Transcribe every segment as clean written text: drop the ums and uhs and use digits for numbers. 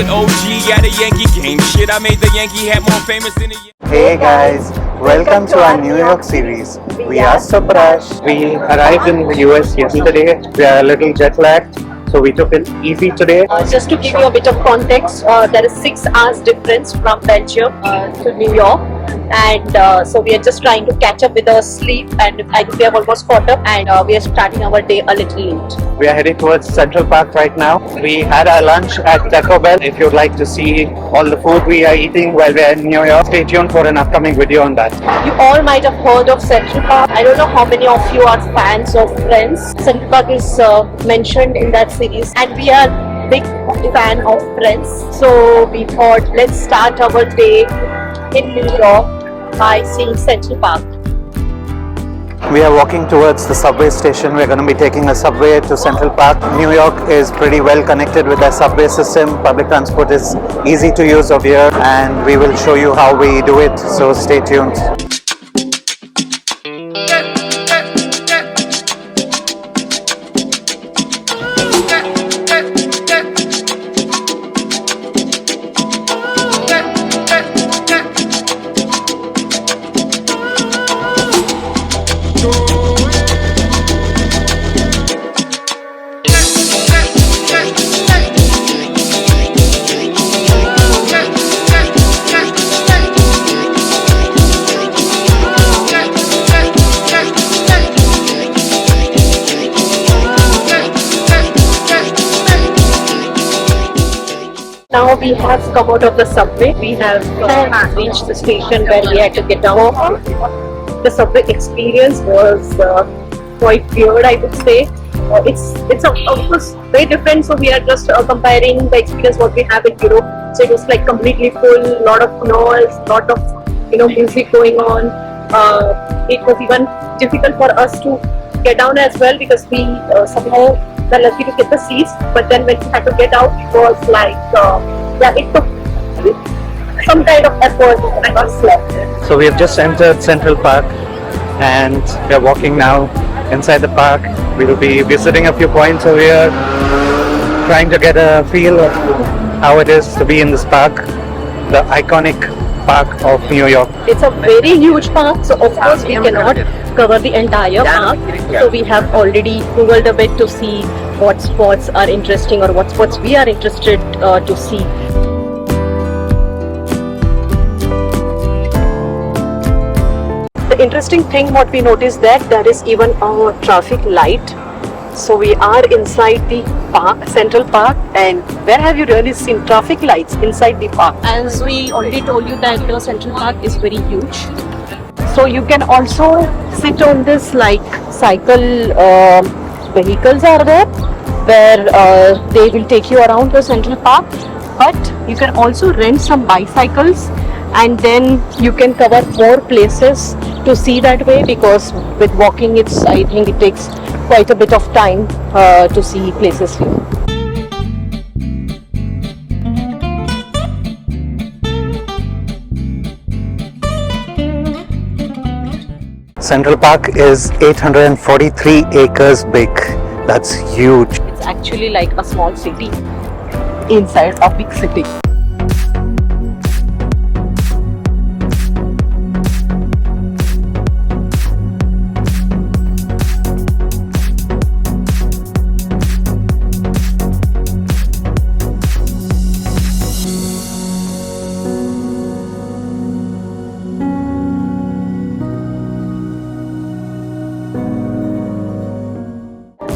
with OG at a Yankee game. Shit, I made the Yankee hat more famous than the Hey guys, welcome to our New York series. We are Suprash. We arrived in the US yesterday. We are a little jet lagged, so we took it easy today. Just to give you a bit of context, there is 6 hours difference from Belgium to New York, and so we are just trying to catch up with our sleep, and I think we have almost caught up, and we are starting our day a little late. We are heading towards Central Park right now. We had our lunch at Taco Bell. If you'd like to see all the food we are eating while we are in New York, stay tuned for an upcoming video on that. You all might have heard of Central Park. I don't know how many of you are fans of Friends. Central Park is mentioned in that series, and we are big fan of Friends. So we thought, let's start our day in New York by seeing Central Park. We are walking towards the subway station. We're going to be taking a subway to Central Park. New York is pretty well connected with the subway system. Public transport is easy to use over here, and we will show you how we do it, so stay tuned. Now we have come out of the subway. We have reached the station where we had to get down. The subway experience was quite weird, I would say. It's of course very different. So we are just comparing the experience what we have in Europe. So it was like completely full, lot of noise, lot of music going on. It was even difficult for us to get down as well, because we somehow were lucky to get the seats, but then when we had to get out, it was like it took some kind of effort and got slept. So we have just entered Central Park, and we are walking now inside the park. We will be visiting a few points over here, trying to get a feel of how it is to be in this park, the iconic park of New York. It's a very huge park, so of course we cannot cover the entire park. So we have already googled a bit to see what spots are interesting or what spots we are interested to see. The interesting thing what we noticed that there is even a traffic light. So we are inside the park, Central Park, and where have you really seen traffic lights inside the park? As we already told you that the Central Park is very huge. So you can also sit on this like cycle vehicles are there, where they will take you around the Central Park. But you can also rent some bicycles, and then you can cover more places to see that way, because with walking I think it takes quite a bit of time to see places here. Central Park is 843 acres big. That's huge. It's actually like a small city inside a big city.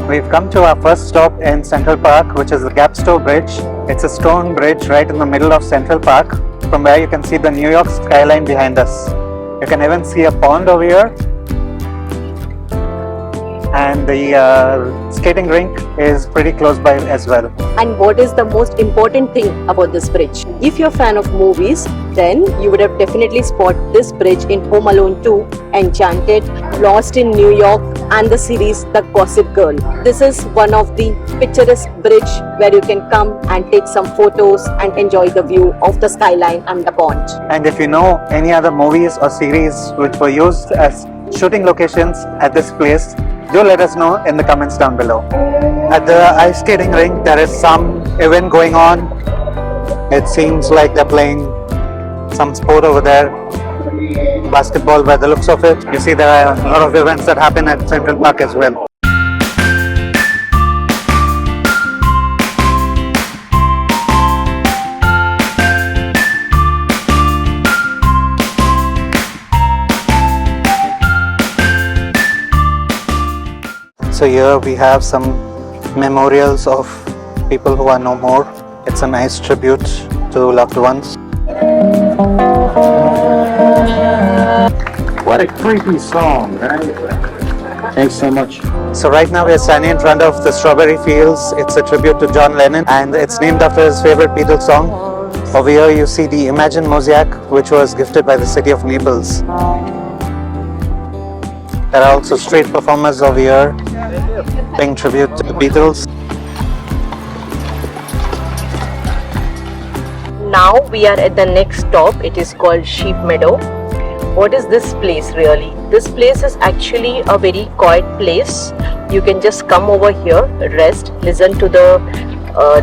We've come to our first stop in Central Park, which is the Gapstow Bridge. It's a stone bridge right in the middle of Central Park, from where you can see the New York skyline behind us. You can even see a pond over here, and the skating rink is pretty close by as well. And what is the most important thing about this bridge? If you're a fan of movies, then you would have definitely spotted this bridge in Home Alone 2, Enchanted, Lost in New York, and the series The Gossip Girl. This is one of the picturesque bridge where you can come and take some photos and enjoy the view of the skyline and the pond. And if you know any other movies or series which were used as shooting locations at this place, do let us know in the comments down below. At the ice skating rink, there is some event going on. It seems like they're playing some sport over there. Basketball by the looks of it. You see there are a lot of events that happen at Central Park as well. So here we have some memorials of people who are no more. It's a nice tribute to loved ones. What a creepy song, right? Thanks so much. So right now we are standing in front of the Strawberry Fields. It's a tribute to John Lennon and it's named after his favorite Beatles song. Over here you see the Imagine Mosaic, which was gifted by the city of Naples. There are also street performers over here paying tribute to the Beatles. Now we are at the next stop. It is called Sheep Meadow. What is this place really? This place is actually a very quiet place. You can just come over here, rest, listen to the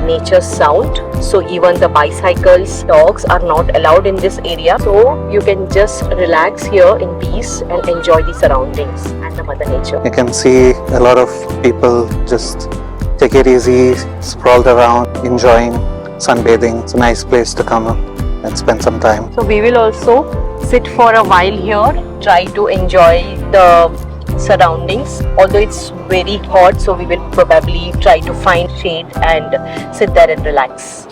nature sound. So even the bicycles, dogs are not allowed in this area. So you can just relax here in peace and enjoy the surroundings and the mother nature. You can see a lot of people just take it easy, sprawled around, enjoying sunbathing. It's a nice place to come and spend some time. So we will also sit for a while here, try to enjoy the surroundings. Although it's very hot, so we will probably try to find shade and sit there and relax.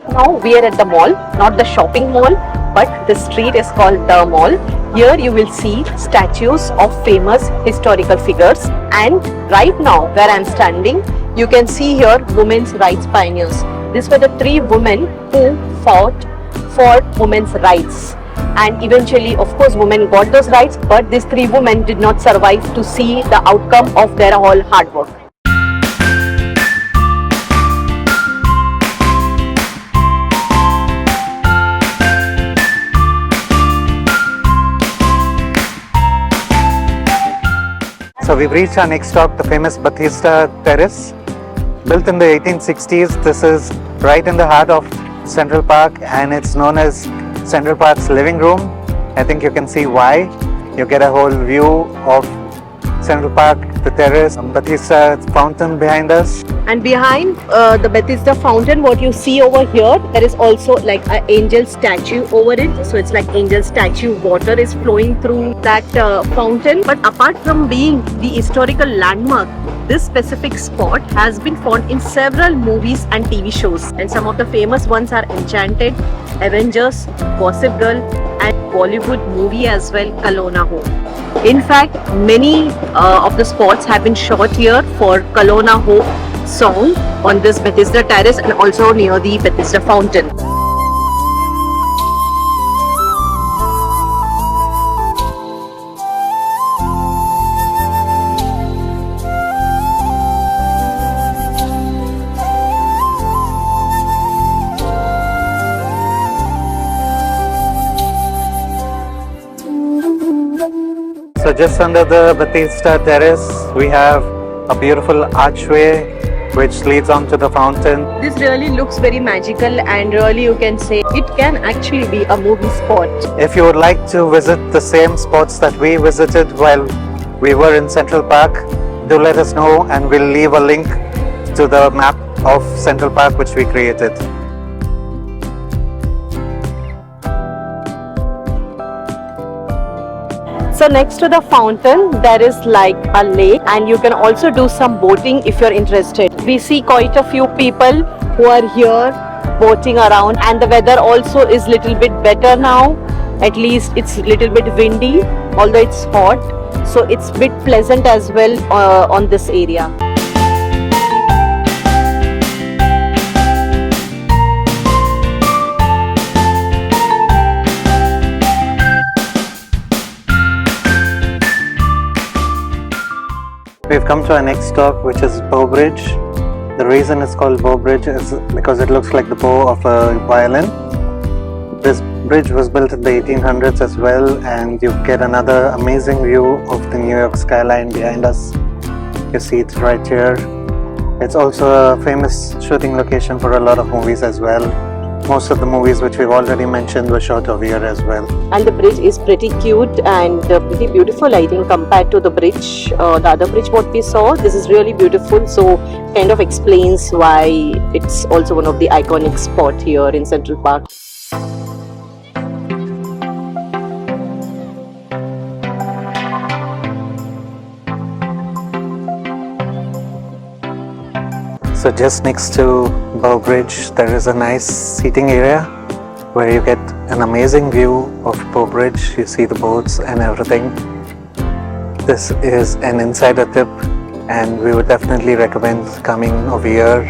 Now we are at the mall, not the shopping mall, but the street is called the mall. Here you will see statues of famous historical figures, and right now where I am standing, you can see here women's rights pioneers. These were the 3 women who fought for women's rights, and eventually of course women got those rights, but these 3 women did not survive to see the outcome of their whole hard work. So we've reached our next stop, the famous Bethesda Terrace. Built in the 1860s, this is right in the heart of Central Park and it's known as Central Park's living room. I think you can see why. You get a whole view of Central Park, the terrace, Bethesda fountain behind us. And behind the Bethesda fountain, what you see over here, there is also like an angel statue over it. So it's like angel statue, water is flowing through that fountain. But apart from being the historical landmark, this specific spot has been found in several movies and TV shows. And some of the famous ones are Enchanted, Avengers, Gossip Girl, and Bollywood movie as well, Kalona Ho. In fact, many of the spots have been shot here for Kalona Ho song on this Bethesda Terrace and also near the Bethesda fountain. So just under the Bethesda Terrace, we have a beautiful archway which leads on to the fountain. This really looks very magical and really you can say it can actually be a movie spot. If you would like to visit the same spots that we visited while we were in Central Park, do let us know and we'll leave a link to the map of Central Park which we created. So next to the fountain, there is like a lake and you can also do some boating if you're interested. We see quite a few people who are here boating around and the weather also is little bit better now. At least it's little bit windy, although it's hot. So it's bit pleasant as well on this area. We've come to our next stop, which is Bow Bridge. The reason it's called Bow Bridge is because it looks like the bow of a violin. This bridge was built in the 1800s as well, and you get another amazing view of the New York skyline behind us. You see it right here. It's also a famous shooting location for a lot of movies as well. Most of the movies which we've already mentioned were shot over here as well. And the bridge is pretty cute and pretty beautiful, I think, compared to the bridge, the other bridge what we saw. This is really beautiful, so kind of explains why it's also one of the iconic spot here in Central Park. So just next to Bow Bridge, there is a nice seating area where you get an amazing view of Bow Bridge. You see the boats and everything. This is an insider tip, and we would definitely recommend coming over here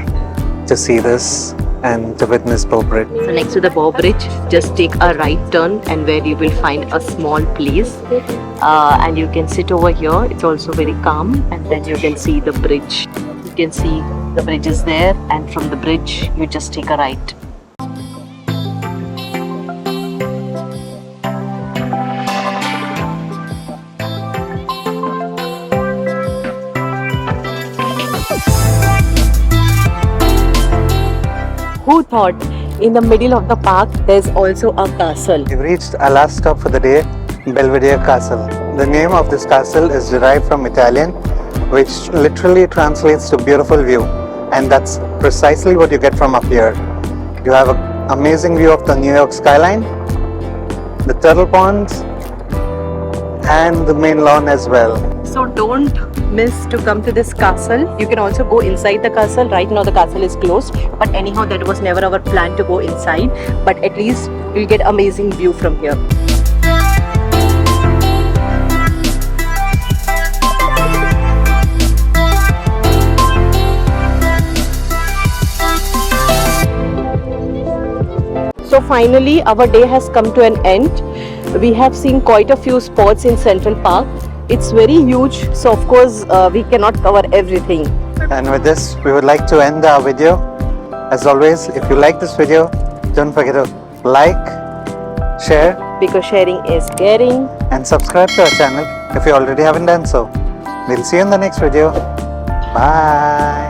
to see this and to witness Bow Bridge. So next to the Bow Bridge, just take a right turn and where you will find a small place and you can sit over here. It's also very calm, and then you can see the bridge. You can see the bridge is there, and from the bridge you just take a right. Who thought in the middle of the park there's also a castle? We've reached our last stop for the day, Belvedere Castle. The name of this castle is derived from Italian, which literally translates to beautiful view, and that's precisely what you get from up here. You have an amazing view of the New York skyline, the turtle ponds, and the main lawn as well. So don't miss to come to this castle. You can also go inside the castle. Right now the castle is closed, but anyhow that was never our plan to go inside, but at least you'll get amazing view from here. So finally our day has come to an end. We have seen quite a few spots in Central Park. It's very huge, so of course we cannot cover everything. And with this, we would like to end our video. As always, if you like this video, don't forget to like, share, Because sharing is caring. and subscribe to our channel if you already haven't done so. We'll see you in the next video. Bye.